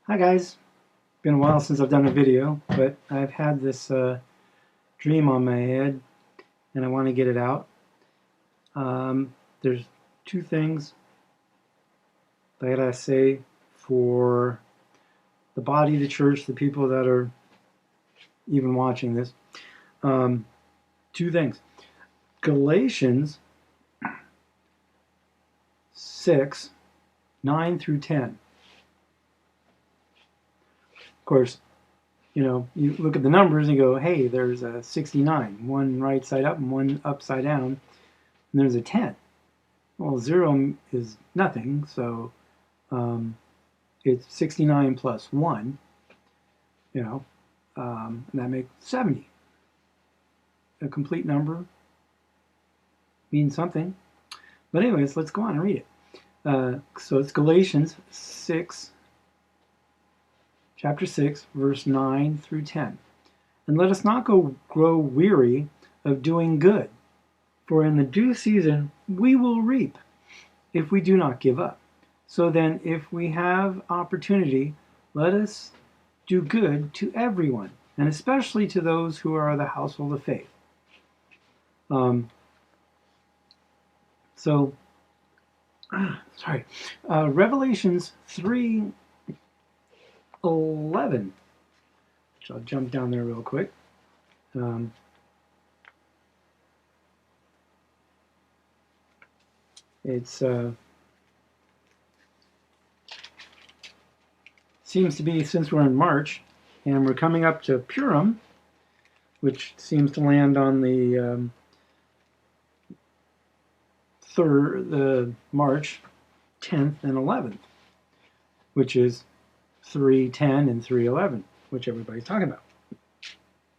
Hi guys, been a while since I've done a video, but I've had this dream on my head and I want to get it out. There's two things that I say for the body, the church, the people that are even watching this. Two things. Galatians 6, 9 through 10. Of course, you look at the numbers and you go, hey, there's a 69, one right side up and one upside down, and there's a 10. Well, 0 is nothing, so it's 69 plus 1, and that makes 70. A complete number means something. But anyways, let's go on and read it. So it's Galatians 6, chapter 6, verse 9 through 10. And let us not grow weary of doing good, for in the due season we will reap, if we do not give up. So then, if we have opportunity, let us do good to everyone, and especially to those who are the household of faith. Revelations 3:11, which I'll jump down there real quick. It's seems to be, since we're in March and we're coming up to Purim, which seems to land on the March 10th and 11th, which is 3:10 and 3:11, which everybody's talking about.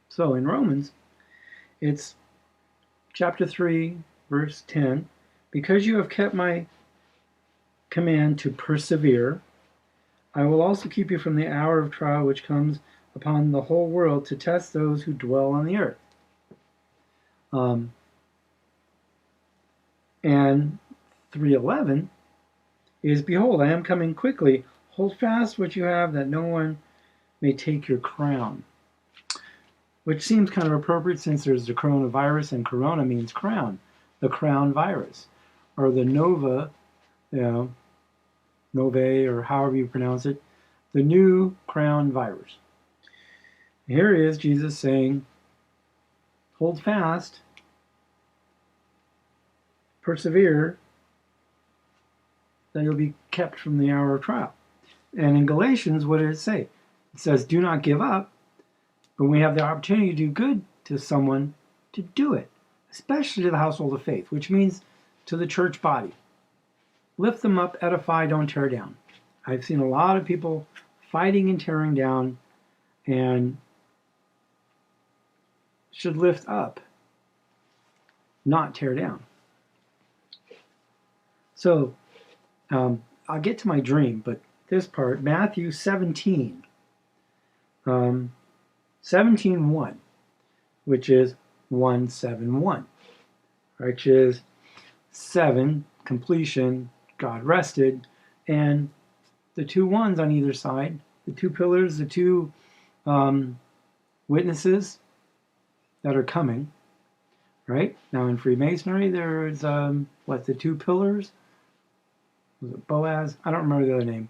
So in Romans, it's chapter 3, verse 10, because you have kept my command to persevere, I will also keep you from the hour of trial which comes upon the whole world to test those who dwell on the earth. And 3:11 is, behold, I am coming quickly. Hold fast what you have, that no one may take your crown. Which seems kind of appropriate since there's the coronavirus, and corona means crown, the crown virus, or the nova, Nove, or however you pronounce it, the new crown virus. Here is Jesus saying, hold fast, persevere, that you'll be kept from the hour of trial. And in Galatians, what did it say? It says, do not give up. When we have the opportunity to do good to someone, to do it, especially to the household of faith, which means to the church body. Lift them up, edify, don't tear down. I've seen a lot of people fighting and tearing down, and should lift up, not tear down. So, I'll get to my dream, but this part, Matthew 17, 17:1, which is 171, which is 7, completion, God rested, and the two ones on either side, the two pillars, the two witnesses that are coming, right? Now in Freemasonry, there's, the two pillars? Was it Boaz? I don't remember the other name,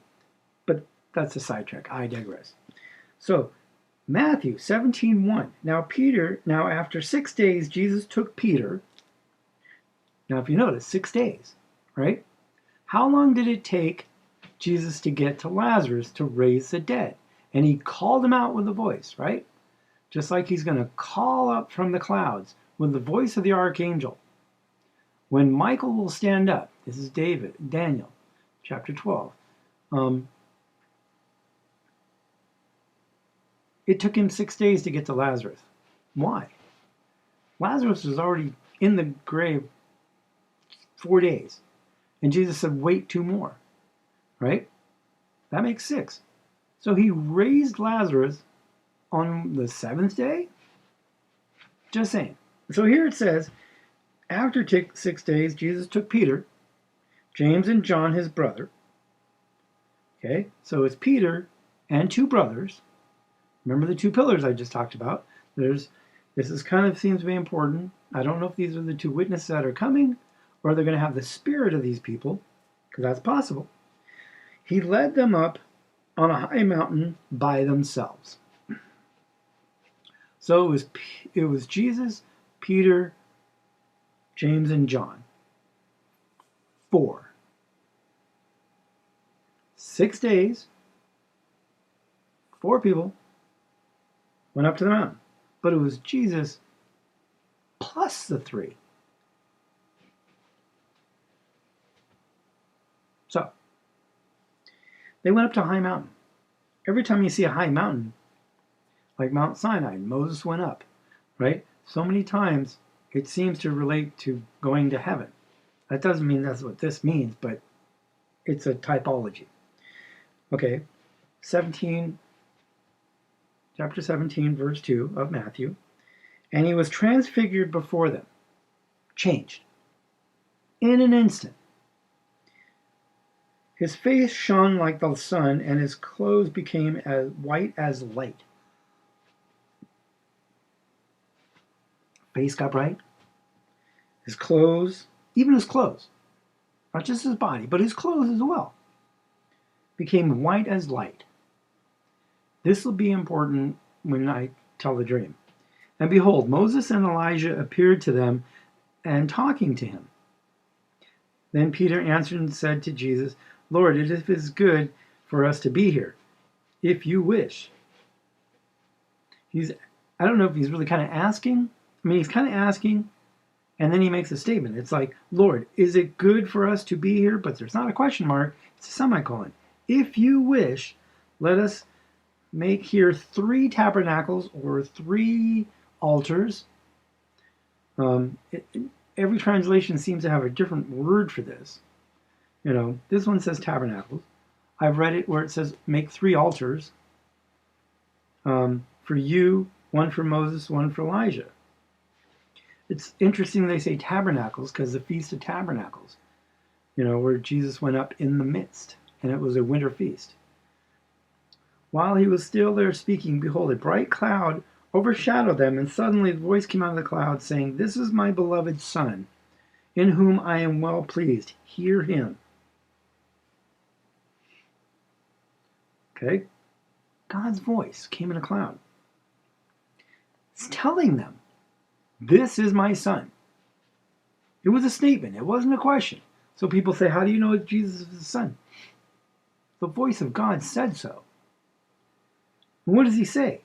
but that's a sidetrack. I digress. So, Matthew 17:1. Now after 6 days, Jesus took Peter. Now if you notice, 6 days, right? How long did it take Jesus to get to Lazarus to raise the dead? And he called him out with a voice, right? Just like he's going to call up from the clouds with the voice of the archangel. When Michael will stand up, this is Daniel, chapter 12. It took him 6 days to get to Lazarus. Why? Lazarus was already in the grave 4 days. And Jesus said, wait 2 more. Right? That makes 6. So he raised Lazarus on the 7th day? Just saying. So here it says, after 6 days, Jesus took Peter, James and John, his brother. Okay? So it's Peter and two brothers. Remember the two pillars I just talked about? This is kind of seems to be important. I don't know if these are the two witnesses that are coming, or they're going to have the spirit of these people, because that's possible. He led them up on a high mountain by themselves. So it was Jesus, Peter, James, and John. 4. 6 days, 4 people went up to the mountain. But it was Jesus plus the 3. So, they went up to a high mountain. Every time you see a high mountain, like Mount Sinai, Moses went up, right? So many times it seems to relate to going to heaven. That doesn't mean that's what this means, but it's a typology. Okay, chapter 17, verse 2 of Matthew. And he was transfigured before them, changed, in an instant. His face shone like the sun, and his clothes became as white as light. Face got bright. His clothes, even his clothes, not just his body, but his clothes as well, became white as light. This will be important when I tell the dream. And behold, Moses and Elijah appeared to them and talking to him. Then Peter answered and said to Jesus, Lord, it is good for us to be here, if you wish. I don't know if he's really kind of asking. I mean, he's kind of asking, and then he makes a statement. It's like, Lord, is it good for us to be here? But there's not a question mark. It's a semicolon. If you wish, let us make here 3 tabernacles or 3 altars. Every translation seems to have a different word for this. You know, this one says tabernacles. I've read it where it says make 3 altars. For you, one for Moses, one for Elijah. It's interesting they say tabernacles because the Feast of Tabernacles, you know, where Jesus went up in the midst, and it was a winter feast. While he was still there speaking, behold, a bright cloud overshadowed them, and suddenly a voice came out of the cloud saying, This is my beloved Son, in whom I am well pleased. Hear him. Okay? God's voice came in a cloud. It's telling them, this is my Son. It was a statement. It wasn't a question. So people say, how do you know Jesus is the Son? The voice of God said so. And what does he say?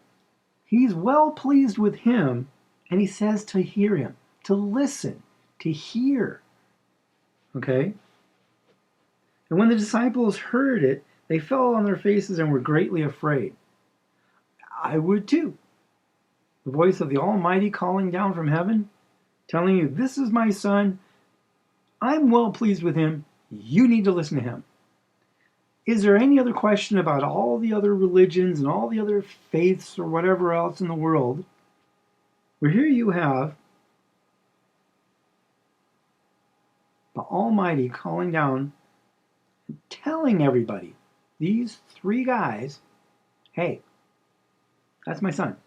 He's well pleased with him, and he says to hear him, to listen, to hear. Okay? And when the disciples heard it, they fell on their faces and were greatly afraid. I would too. The voice of the Almighty calling down from heaven, telling you, this is my Son. I'm well pleased with him. You need to listen to him. Is there any other question about all the other religions and all the other faiths or whatever else in the world, where here you have the Almighty calling down, telling everybody, these 3 guys, hey, that's my Son.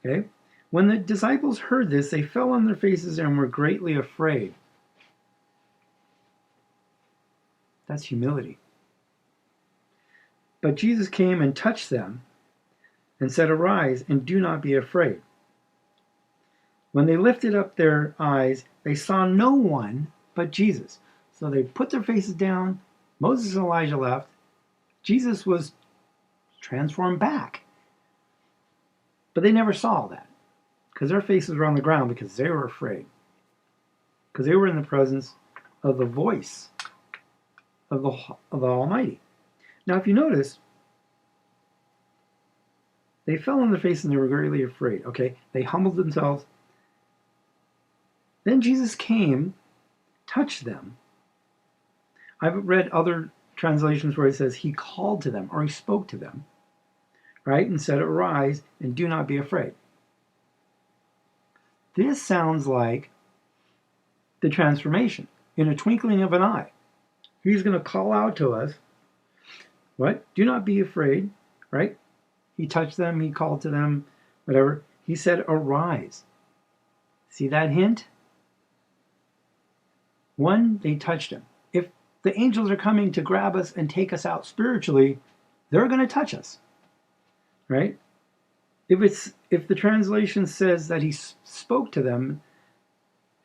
Okay? When the disciples heard this, they fell on their faces and were greatly afraid. That's humility. But Jesus came and touched them and said, Arise and do not be afraid. When they lifted up their eyes, they saw no one but Jesus. So they put their faces down. Moses and Elijah left. Jesus was transformed back. But they never saw that because their faces were on the ground because they were afraid. Because they were in the presence of the voice of the Almighty. Now, if you notice, they fell on their faces and they were greatly afraid. Okay, they humbled themselves. Then Jesus came, touched them. I've read other translations where it says he called to them or he spoke to them, right? And said, Arise and do not be afraid. This sounds like the transformation in a twinkling of an eye. He's going to call out to us, what? Do not be afraid. right? He touched them, he called to them, whatever. He said, arise. See that hint? One, they touched him. If the angels are coming to grab us and take us out spiritually, they're going to touch us, right? If the translation says that he spoke to them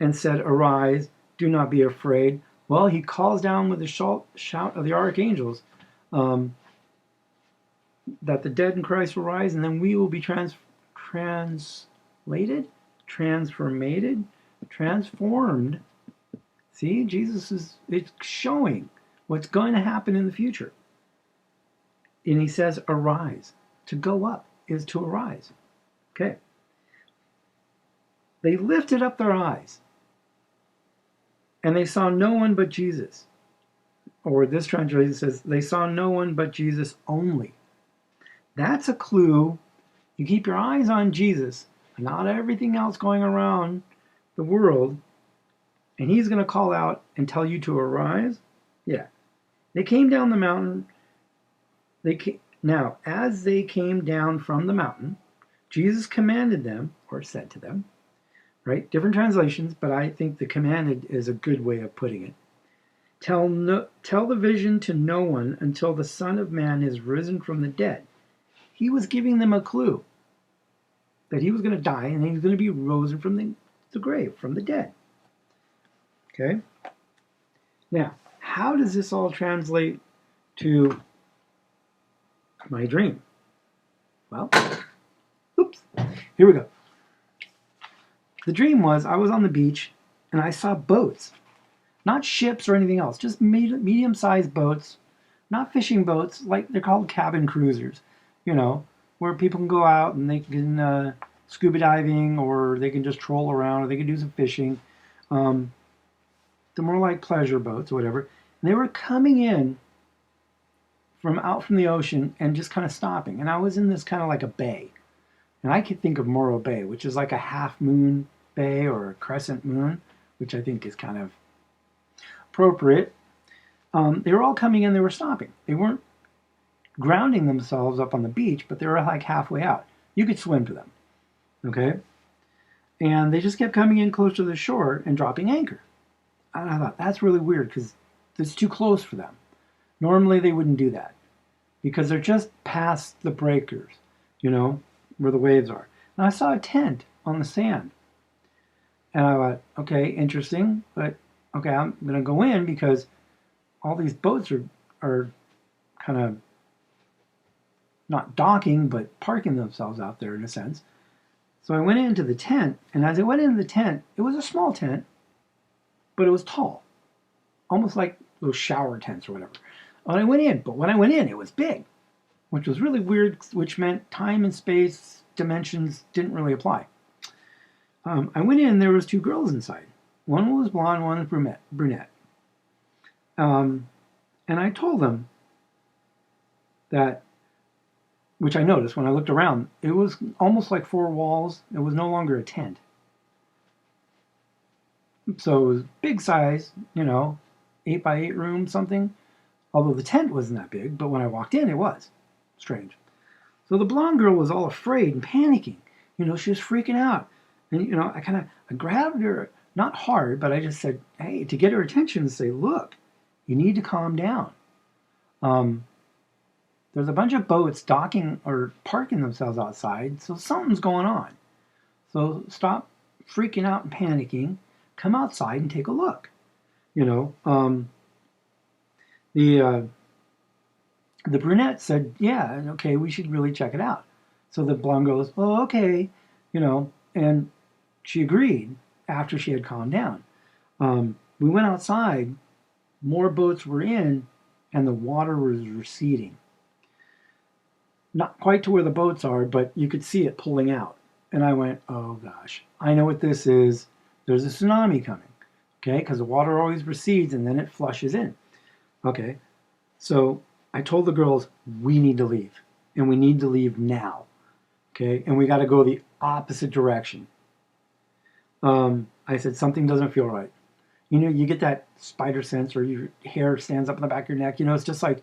and said, arise, do not be afraid, well, he calls down with the shout of the archangels that the dead in Christ will rise, and then we will be translated, transformed. See, it's showing what's going to happen in the future. And he says, arise. To go up is to arise. Okay. They lifted up their eyes, and they saw no one but Jesus. Or this translation says, they saw no one but Jesus only. That's a clue. You keep your eyes on Jesus, not everything else going around the world, and he's going to call out and tell you to arise. Yeah. They came down the mountain. Now, as they came down from the mountain, Jesus commanded them, or said to them, right? Different translations, but I think the commanded is a good way of putting it. Tell the vision to no one until the Son of Man is risen from the dead. He was giving them a clue that he was going to die and he was going to be risen from the grave, from the dead. Okay? Now, how does this all translate to my dream? Well, oops, here we go. The dream was I was on the beach and I saw boats, not ships or anything else, just medium-sized boats, not fishing boats, like they're called cabin cruisers, where people can go out and they can scuba diving, or they can just troll around, or they can do some fishing. They're more like pleasure boats or whatever. And they were coming in out from the ocean and just kind of stopping. And I was in this kind of like a bay. And I could think of Morro Bay, which is like a half moon bay or a crescent moon, which I think is kind of appropriate. They were all coming in, they were stopping. They weren't grounding themselves up on the beach, but they were like halfway out. You could swim to them, okay? And they just kept coming in close to the shore and dropping anchor. And I thought, that's really weird because it's too close for them. Normally they wouldn't do that because they're just past the breakers, where the waves are. And I saw a tent on the sand. And I thought, okay, interesting, but okay, I'm going to go in because all these boats are kind of not docking, but parking themselves out there in a sense. So I went into the tent, and as I went into the tent, it was a small tent, but it was tall, almost like those shower tents or whatever. When I went in, it was big, which was really weird, which meant time and space dimensions didn't really apply. I went in, there was two girls inside. One was blonde, one was brunette. And I told them that, which I noticed when I looked around, it was almost like four walls. It was no longer a tent. So it was big size, 8 by 8 room, something. Although the tent wasn't that big, but when I walked in, it was. Strange. So the blonde girl was all afraid and panicking. She was freaking out. And, I grabbed her, not hard, but I just said, hey, to get her attention and say, look, you need to calm down. There's a bunch of boats docking or parking themselves outside, so something's going on. So stop freaking out and panicking. Come outside and take a look. The brunette said, yeah, okay, we should really check it out. So the blonde girl goes, oh, okay, and she agreed after she had calmed down. We went outside, more boats were in, and the water was receding. Not quite to where the boats are, but you could see it pulling out. And I went, oh gosh, I know what this is. There's a tsunami coming, okay? Because the water always recedes and then it flushes in. Okay, so I told the girls, we need to leave. And we need to leave now, okay? And we got to go the opposite direction. I said, something doesn't feel right. You get that spider sense, or your hair stands up in the back of your neck. It's just like,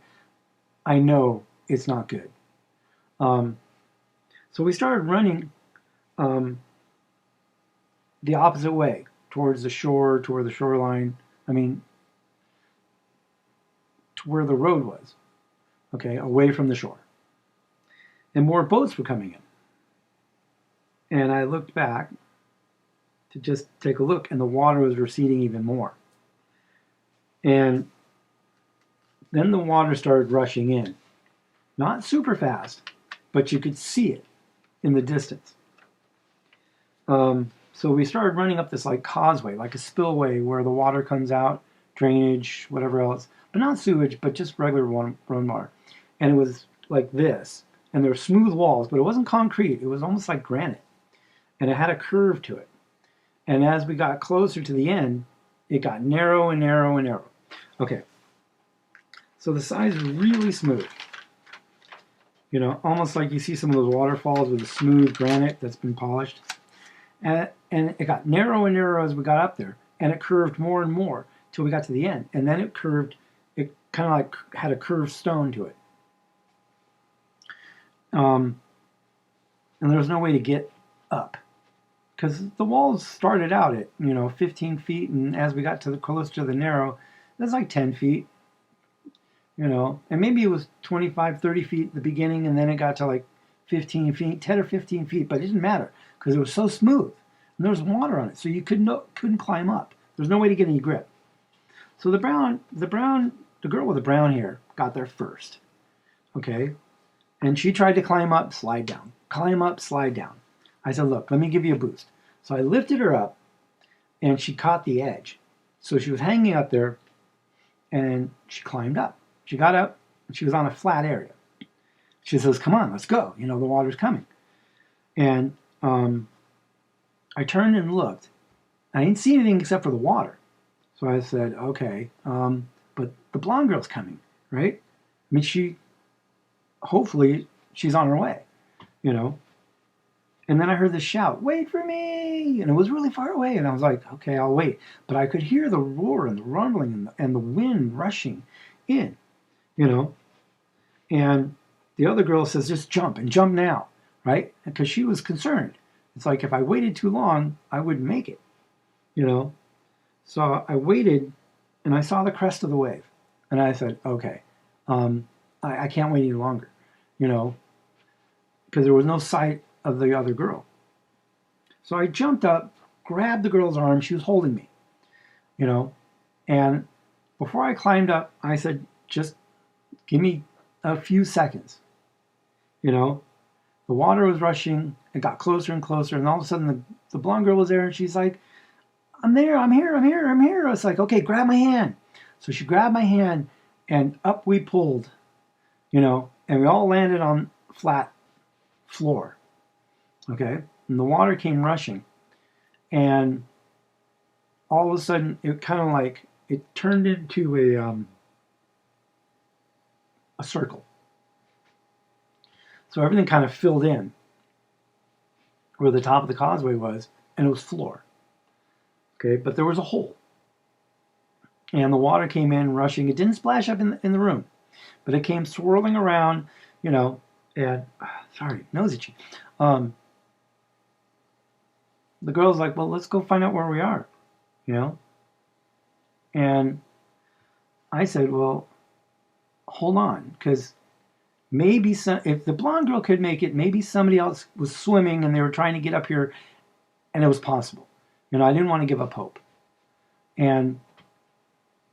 I know it's not good. So we started running the opposite way, towards the shore, toward the shoreline. I mean, to where the road was, okay, away from the shore. And more boats were coming in. And I looked back to just take a look, and the water was receding even more. And then the water started rushing in. Not super fast, but you could see it in the distance. So we started running up this like causeway, like a spillway where the water comes out, drainage, whatever else, but not sewage, but just regular run water. And it was like this, and there were smooth walls, but it wasn't concrete. It was almost like granite, and it had a curve to it. And as we got closer to the end, it got narrow and narrow and narrow. Okay, so the sides are really smooth. You know, almost like you see some of those waterfalls with a smooth granite that's been polished. And it got narrow and narrow as we got up there, and it curved more and more till we got to the end. And then it curved, it kind of like had a curved stone to it. And there was no way to get up, because the walls started out at, 15 feet, and as we got to the close to the narrow, it was like 10 feet, and maybe it was 25, 30 feet at the beginning, and then it got to like 15 feet, 10 or 15 feet, but it didn't matter, because it was so smooth, and there was water on it, so you couldn't climb up. There's no way to get any grip. So the girl with the brown hair got there first, okay? And she tried to climb up, slide down, climb up, slide down. I said, look, let me give you a boost. So I lifted her up, and she caught the edge. So she was hanging up there, and she climbed up. She got up, and she was on a flat area. She says, come on, let's go. The water's coming. And I turned and looked. I didn't see anything except for the water. So I said, okay, but the blonde girl's coming, right? I mean, hopefully she's on her way, And then I heard this shout, wait for me! And it was really far away. And I was like, okay, I'll wait. But I could hear the roar and the rumbling and the wind rushing in, And the other girl says, just jump, and jump now, right? Because she was concerned. It's like if I waited too long, I wouldn't make it, So I waited, and I saw the crest of the wave. And I said, okay, I can't wait any longer, because there was no sight of the other girl. So I jumped up, grabbed the girl's arm. She was holding me, and before I climbed up, I said, just give me a few seconds. The water was rushing. It got closer and closer, and all of a sudden the blonde girl was there, and she's like, I'm there, I'm here. I was like, okay, grab my hand. So she grabbed my hand, and up we pulled, and we all landed on flat floor, okay? And the water came rushing, and all of a sudden it kind of like, it turned into a circle. So everything kind of filled in where the top of the causeway was, and it was floor, okay? But there was a hole, and the water came in rushing. It didn't splash up in the room, but it came swirling around, and sorry, nose itchy. The girl's like, well, let's go find out where we are, And I said, well, hold on, because maybe if the blonde girl could make it, maybe somebody else was swimming and they were trying to get up here, and it was possible. I didn't want to give up hope. And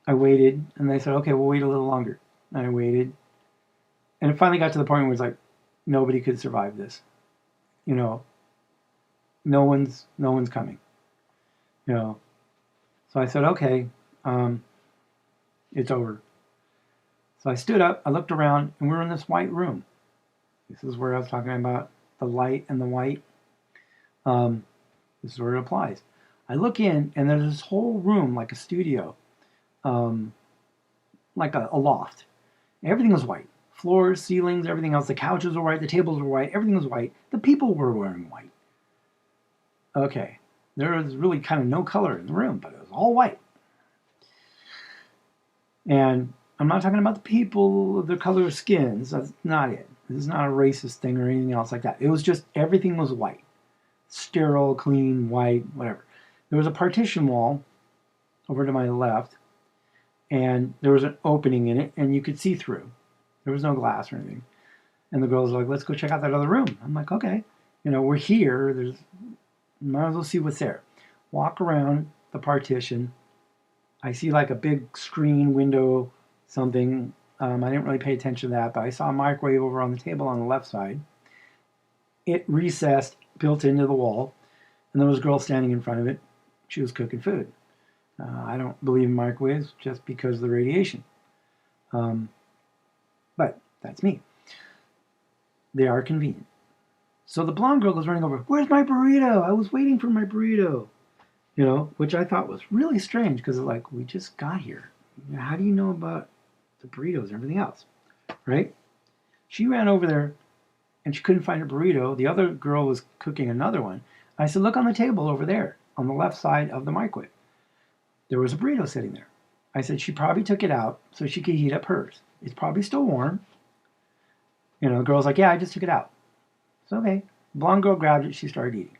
I waited, and they said, okay, we'll wait a little longer. And I waited. And it finally got to the point where it's like, nobody could survive this. No one's coming. So I said, okay, it's over. So I stood up, I looked around, and we were in this white room. This is where I was talking about the light and the white. This is where it applies. I look in, and there's this whole room, like a studio, like a loft. Everything was white. Floors, ceilings, everything else. The couches were white, the tables were white, everything was white. The people were wearing white. Okay, there was really kind of no color in the room, but it was all white. And I'm not talking about the people, the color of skins. That's not it. This is not a racist thing or anything else like that. It was just everything was white. Sterile, clean, white, whatever. There was a partition wall over to my left, and there was an opening in it, and you could see through. There was no glass or anything. And the girls were like, let's go check out that other room. I'm like, okay. We're here. Might as well see what's there. Walk around the partition. I see like a big screen window, something. I didn't really pay attention to that, but I saw a microwave over on the table on the left side. It recessed, built into the wall, and there was a girl standing in front of it. She was cooking food. I don't believe in microwaves just because of the radiation. But that's me. They are convenient. So the blonde girl goes running over, where's my burrito? I was waiting for my burrito. Which I thought was really strange because like, we just got here. How do you know about the burritos and everything else? Right? She ran over there and she couldn't find her burrito. The other girl was cooking another one. I said, look on the table over there on the left side of the microwave. There was a burrito sitting there. I said, she probably took it out so she could heat up hers. It's probably still warm. The girl's like, yeah, I just took it out. So, okay. Blonde girl grabbed it. She started eating.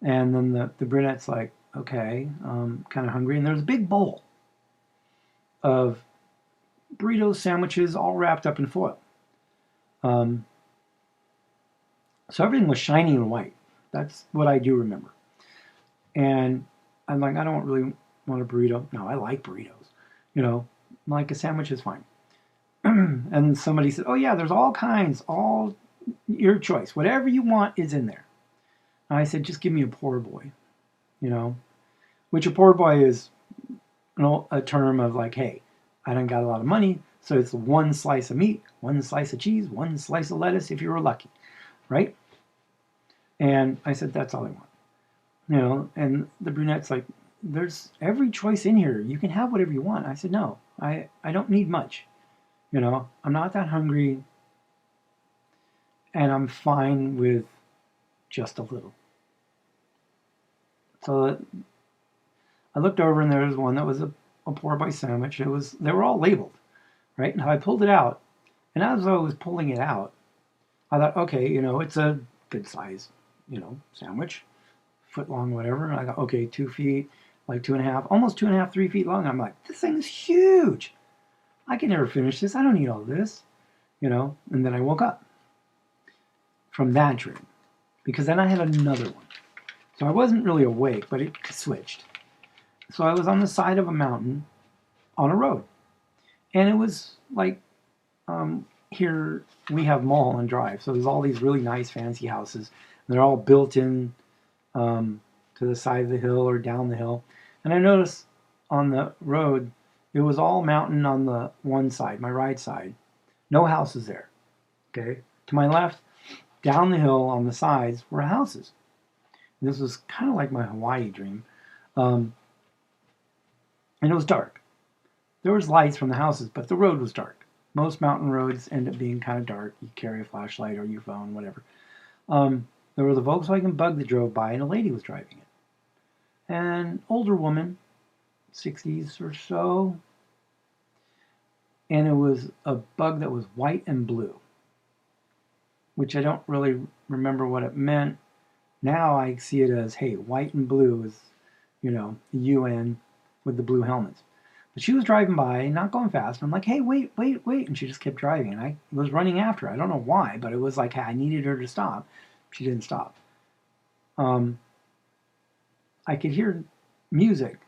And then the brunette's like, okay, kind of hungry. And there's a big bowl of burritos, sandwiches, all wrapped up in foil. So everything was shiny and white. That's what I do remember. And I'm like, I don't really want a burrito. No, I like burritos. Like a sandwich is fine. And somebody said, oh yeah, there's all kinds, all your choice. Whatever you want is in there. And I said, just give me a poor boy. Which a poor boy is a term of like, hey, I don't got a lot of money, so it's one slice of meat, one slice of cheese, one slice of lettuce if you were lucky, right? And I said, that's all I want. And the brunette's like, there's every choice in here. You can have whatever you want. I said, no, I don't need much. I'm not that hungry, and I'm fine with just a little. So I looked over, and there was one that was a poor boy sandwich. They were all labeled, right? And I pulled it out, and as I was pulling it out, I thought, okay, it's a good size, sandwich, foot long, whatever. And I thought, okay, 2 feet, like 2.5, almost 2.5, 3 feet long. I'm like, this thing is huge. I can never finish this. I don't need all this, And then I woke up from that dream, because then I had another one. So I wasn't really awake, but it switched. So I was on the side of a mountain on a road. And it was like, here we have Mulholland Drive. So there's all these really nice fancy houses. And they're all built in to the side of the hill or down the hill. And I noticed on the road, it was all mountain on the one side, my right side. No houses there. Okay. To my left, down the hill on the sides were houses. And this was kind of like my Hawaii dream. And it was dark. There was lights from the houses, but the road was dark. Most mountain roads end up being kind of dark. You carry a flashlight or your phone, whatever. There was a Volkswagen Bug that drove by, and a lady was driving it. An older woman, 60s or so. And it was a Bug that was white and blue, which I don't really remember what it meant. Now I see it as, hey, white and blue is, the UN with the blue helmets. But she was driving by, not going fast. I'm like, hey, wait. And she just kept driving. And I was running after her. I don't know why, but it was like, hey, I needed her to stop. She didn't stop. I could hear music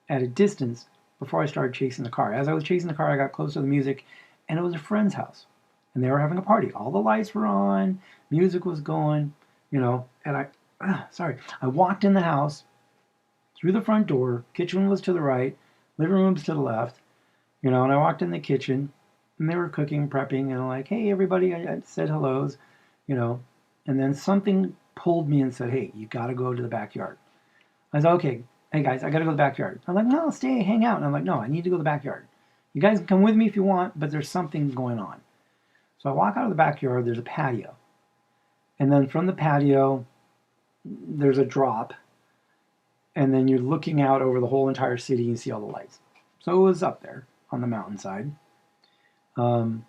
at a distance before I started chasing the car. As I was chasing the car, I got close to the music, and it was a friend's house. And they were having a party. All the lights were on. Music was going, and I walked in the house, through the front door. Kitchen was to the right. Living room's to the left. And I walked in the kitchen, and they were cooking, prepping, and I'm like, hey, everybody, I said hellos, And then something pulled me and said, hey, you got to go to the backyard. I said, okay, hey, guys, I got to go to the backyard. I'm like, no, stay, hang out. And I'm like, no, I need to go to the backyard. You guys can come with me if you want, but there's something going on. So I walk out of the backyard. There's a patio. And then from the patio, there's a drop. And then you're looking out over the whole entire city and you see all the lights. So it was up there on the mountainside. And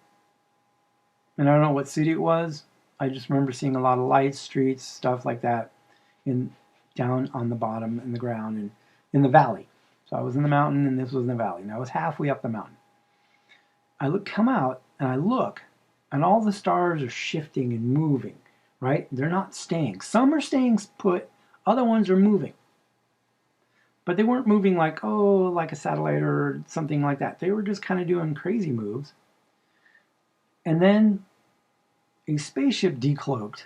And I don't know what city it was. I just remember seeing a lot of lights, streets, stuff like that down on the bottom in the ground and in the valley. So I was in the mountain and this was in the valley. And I was halfway up the mountain. Come out and I look, and all the stars are shifting and moving, right? They're not staying. Some are staying put, other ones are moving. But they weren't moving like, oh, like a satellite or something like that. They were just kind of doing crazy moves. And then a spaceship decloaked,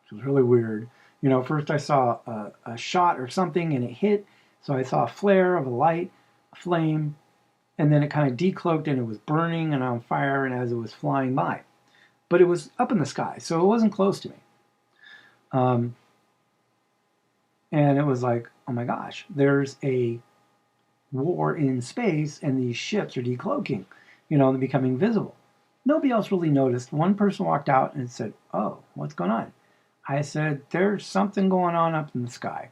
which was really weird. You know, first I saw a shot or something and it hit. So I saw a flare of a light, a flame, and then it kind of decloaked and it was burning and on fire and as it was flying by. But it was up in the sky, so it wasn't close to me. And it was like, oh my gosh, there's a war in space and these ships are decloaking, you know, they're becoming visible. Nobody else really noticed. One person walked out and said, oh, what's going on? I said, there's something going on up in the sky.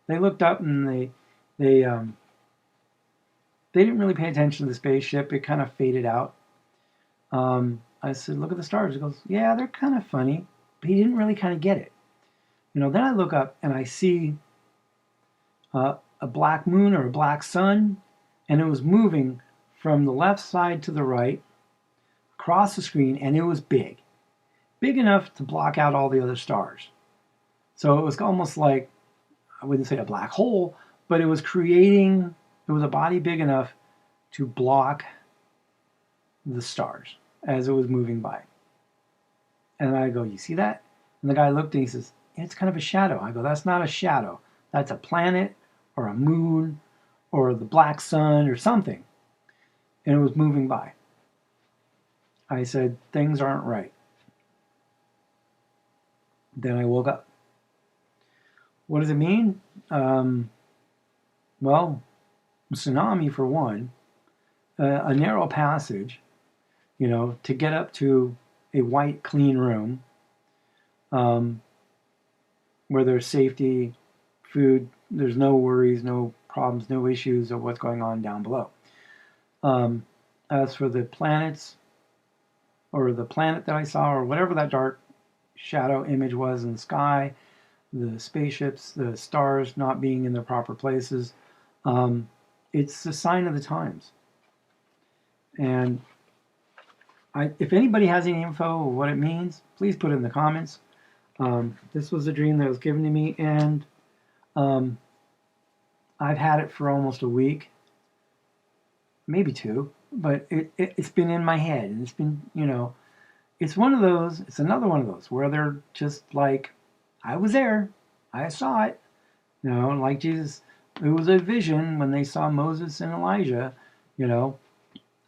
They looked up and they didn't really pay attention to the spaceship. It kind of faded out. I said, look at the stars. He goes, yeah, they're kind of funny. But he didn't really kind of get it. You know, then I look up and I see a black moon or a black sun, and it was moving from the left side to the right across the screen, and it was big enough to block out all the other stars. So it was almost like, I wouldn't say a black hole, but it was a body big enough to block the stars as it was moving by. And I go, you see that? And the guy looked and he says, it's kind of a shadow. I go, that's not a shadow. That's a planet or a moon or the black sun or something. And it was moving by. I said, things aren't right. Then I woke up. What does it mean? Well, tsunami for one, a narrow passage, you know, to get up to a white, clean room where there's safety, food, there's no worries, no problems, no issues of what's going on down below. As for the planets, or the planet that I saw, or whatever that dark shadow image was in the sky, the spaceships, the stars not being in their proper places, it's a sign of the times. And if anybody has any info of what it means, please put it in the comments. This was a dream that was given to me, and I've had it for almost a week, maybe two, but it's been in my head, and it's been, you know, it's another one of those where they're just like, I was there, I saw it, you know, like Jesus, it was a vision when they saw Moses and Elijah, you know.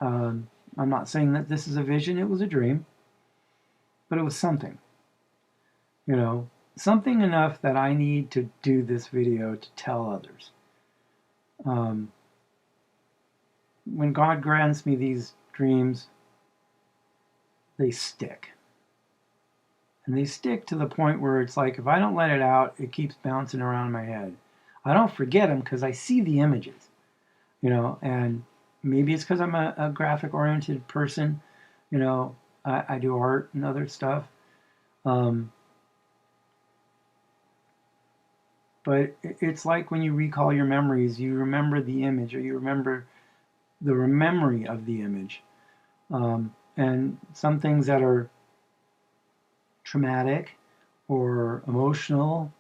I'm not saying that this is a vision, it was a dream, but it was something, you know, something enough that I need to do this video to tell others. When God grants me these dreams, they stick. And they stick to the point where it's like, if I don't let it out, it keeps bouncing around in my head. I don't forget them because I see the images, you know, and maybe it's because I'm a graphic-oriented person, you know, I do art and other stuff. But it's like when you recall your memories, you remember the image, or you remember the memory of the image. And some things that are traumatic or emotional,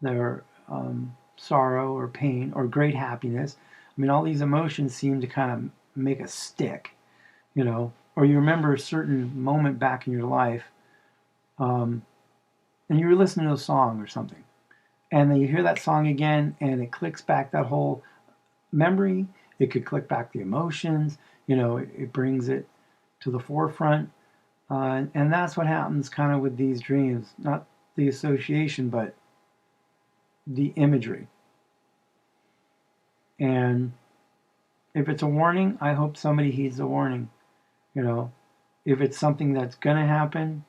they're sorrow or pain or great happiness. I mean, all these emotions seem to kind of make us stick, you know, or you remember a certain moment back in your life, and you were listening to a song or something, and then you hear that song again, and it clicks back that whole memory. It could click back the emotions, you know, it brings it to the forefront. And that's what happens kind of with these dreams, not the association, but the imagery. And if it's a warning, I hope somebody heeds the warning. You know, if it's something that's going to happen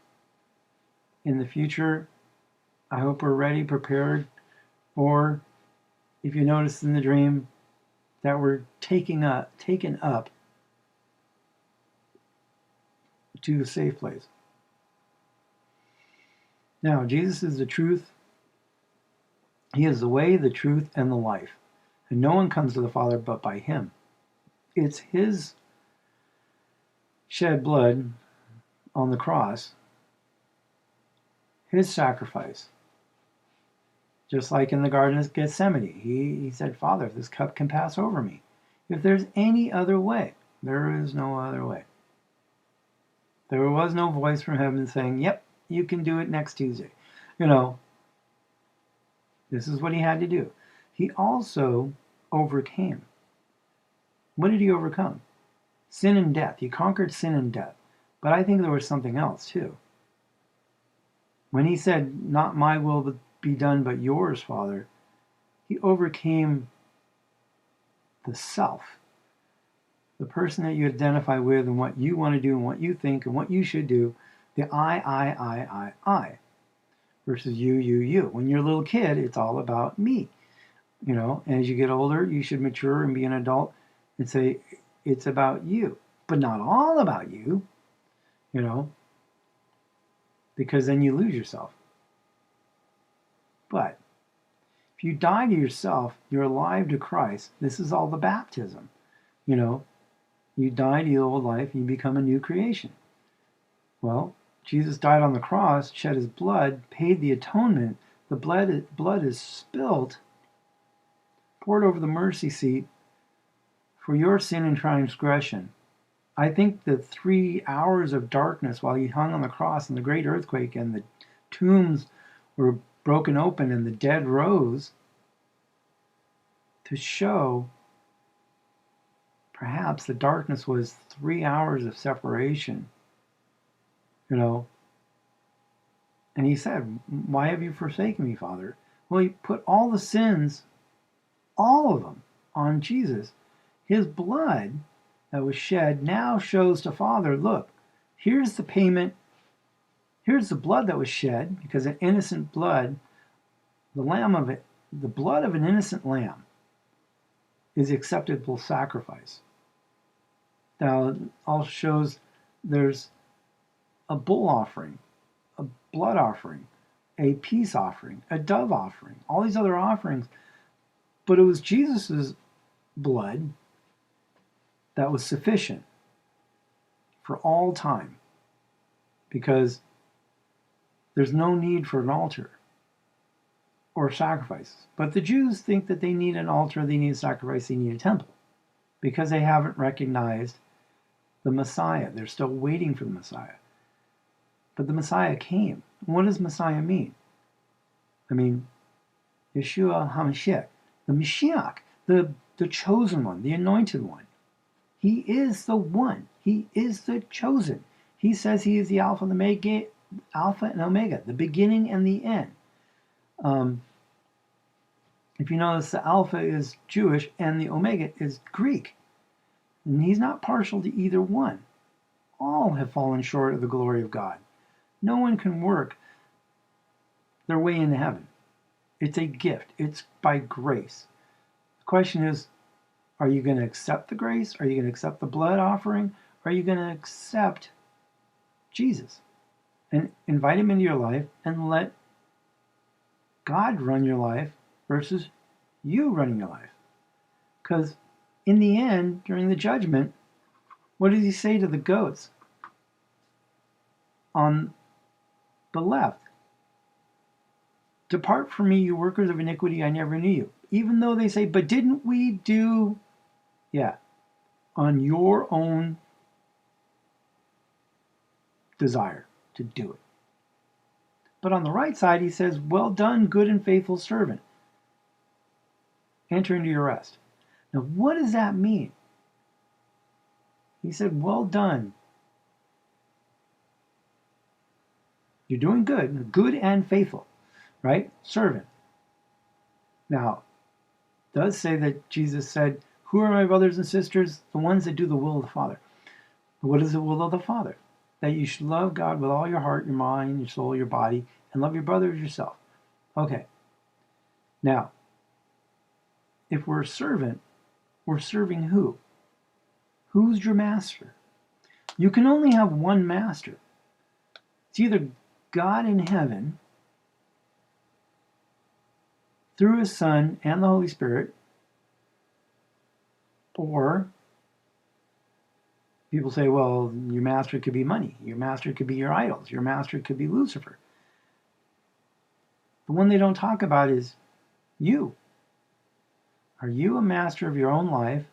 in the future, I hope we're ready, prepared. Or if you notice in the dream that we're taken up to a safe place. Now, Jesus is the truth. He is the way, the truth, and the life. And no one comes to the Father but by him. It's his shed blood on the cross, his sacrifice. Just like in the Garden of Gethsemane, he said, Father, if this cup can pass over me. If there's any other way, there is no other way. There was no voice from heaven saying, yep, you can do it next Tuesday. This is what he had to do. He also overcame. What did he overcome? Sin and death. He conquered sin and death. But I think there was something else too. When he said, not my will be done but yours, Father, he overcame the self. The person that you identify with and what you want to do and what you think and what you should do. The I. Versus you. When you're a little kid, it's all about me. And as you get older, you should mature and be an adult and say, it's about you. But not all about you, because then you lose yourself. But if you die to yourself, you're alive to Christ. This is all the baptism. You die to your old life and you become a new creation. Well, Jesus died on the cross, shed his blood, paid the atonement. The blood is spilled, poured over the mercy seat for your sin and transgression. I think the 3 hours of darkness while he hung on the cross and the great earthquake and the tombs were broken open and the dead rose to show perhaps the darkness was 3 hours of separation. And he said, why have you forsaken me, Father? Well, he put all the sins, all of them, on Jesus. His blood that was shed now shows to Father, look, here's the payment. Here's the blood that was shed, because an innocent blood, the blood of an innocent lamb is acceptable sacrifice. Now, it also shows there's a bull offering, a blood offering, a peace offering, a dove offering, all these other offerings. But it was Jesus's blood that was sufficient for all time, because there's no need for an altar or sacrifices. But the Jews think that they need an altar, they need a sacrifice, they need a temple, because they haven't recognized the Messiah. They're still waiting for the Messiah. But the Messiah came. What does Messiah mean? I mean, Yeshua HaMashiach, the Mashiach, the chosen one, the anointed one. He is the one. He is the chosen. He says he is the Alpha and Omega, the beginning and the end. If you notice, the Alpha is Jewish and the Omega is Greek. And he's not partial to either one. All have fallen short of the glory of God. No one can work their way into heaven. It's a gift. It's by grace. The question is, are you going to accept the grace? Are you going to accept the blood offering? Are you going to accept Jesus and invite him into your life and let God run your life versus you running your life? Because in the end, during the judgment, what does he say to the goats on the left? Depart from me, you workers of iniquity, I never knew you. Even though they say, but didn't we do, on your own desire to do it. But on the right side, he says, well done, good and faithful servant. Enter into your rest. Now, what does that mean? He said, well done. You're doing good and faithful, right? Servant. Now, it does say that Jesus said, who are my brothers and sisters? The ones that do the will of the Father. What is the will of the Father? That you should love God with all your heart, your mind, your soul, your body, and love your brother as yourself. Okay. Now, if we're a servant, we're serving who? Who's your master? You can only have one master. It's either God in heaven through his Son and the Holy Spirit, or people say, well, your master could be money. Your master could be your idols. Your master could be Lucifer. The one they don't talk about is you. Are you a master of your own life,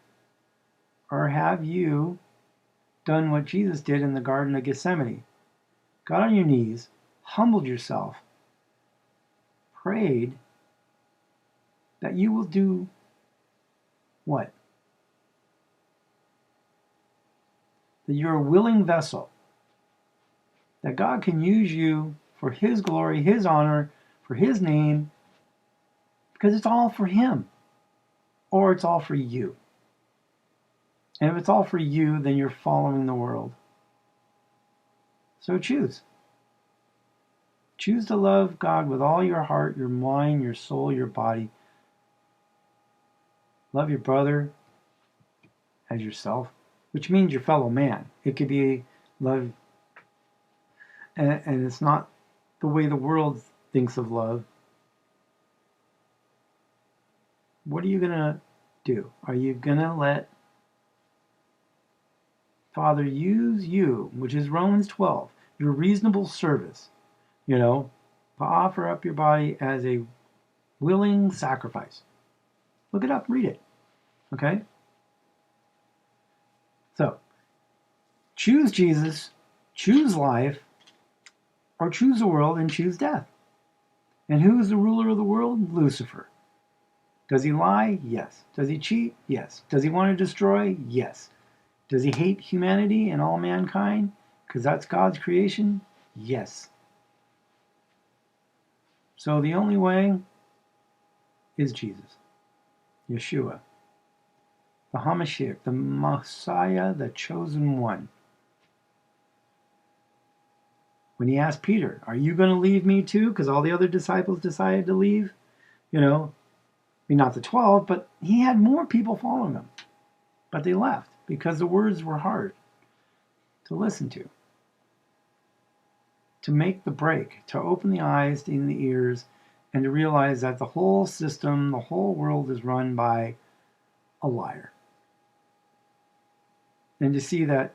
or have you done what Jesus did in the Garden of Gethsemane? Got on your knees, humbled yourself, prayed that you will do what? That you're a willing vessel, that God can use you for his glory, his honor, for his name, because it's all for him, or it's all for you. And if it's all for you, then you're following the world. So choose. Choose to love God with all your heart, your mind, your soul, your body. Love your brother as yourself, which means your fellow man. It could be love, and it's not the way the world thinks of love. What are you going to do? Are you going to let Father use you, which is Romans 12, your reasonable service, to offer up your body as a willing sacrifice? Look it up, read it, okay? So, choose Jesus, choose life, or choose the world and choose death. And who is the ruler of the world? Lucifer. Does he lie? Yes. Does he cheat? Yes. Does he want to destroy? Yes. Does he hate humanity and all mankind? Because that's God's creation? Yes. So the only way is Jesus, Yeshua, the Hamashiach, the Messiah, the chosen one. When he asked Peter, are you going to leave me too? Because all the other disciples decided to leave. Not the 12, but he had more people following him. But they left because the words were hard to listen to make the break, to open the eyes and the ears, and to realize that the whole system, the whole world is run by a liar. And to see that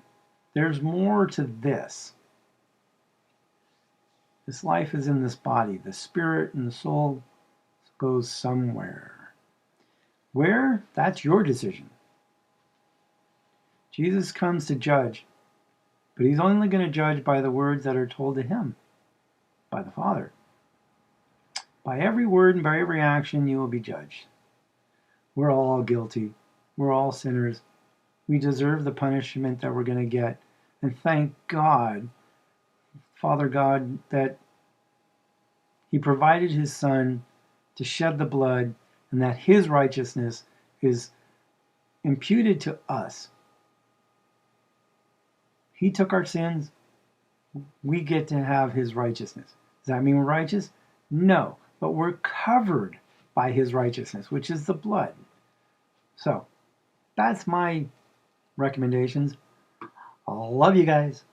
there's more to this. This life is in this body. The spirit and the soul goes somewhere. Where? That's your decision. Jesus comes to judge, but he's only going to judge by the words that are told to him by the Father. By every word and by every action you will be judged. We're all guilty. We're all sinners. We deserve the punishment that we're going to get. And thank God, Father God, that he provided his Son to shed the blood and that his righteousness is imputed to us. He took our sins. We get to have his righteousness. Does that mean we're righteous? No, but we're covered by his righteousness, which is the blood. So, that's my recommendations. I love you guys.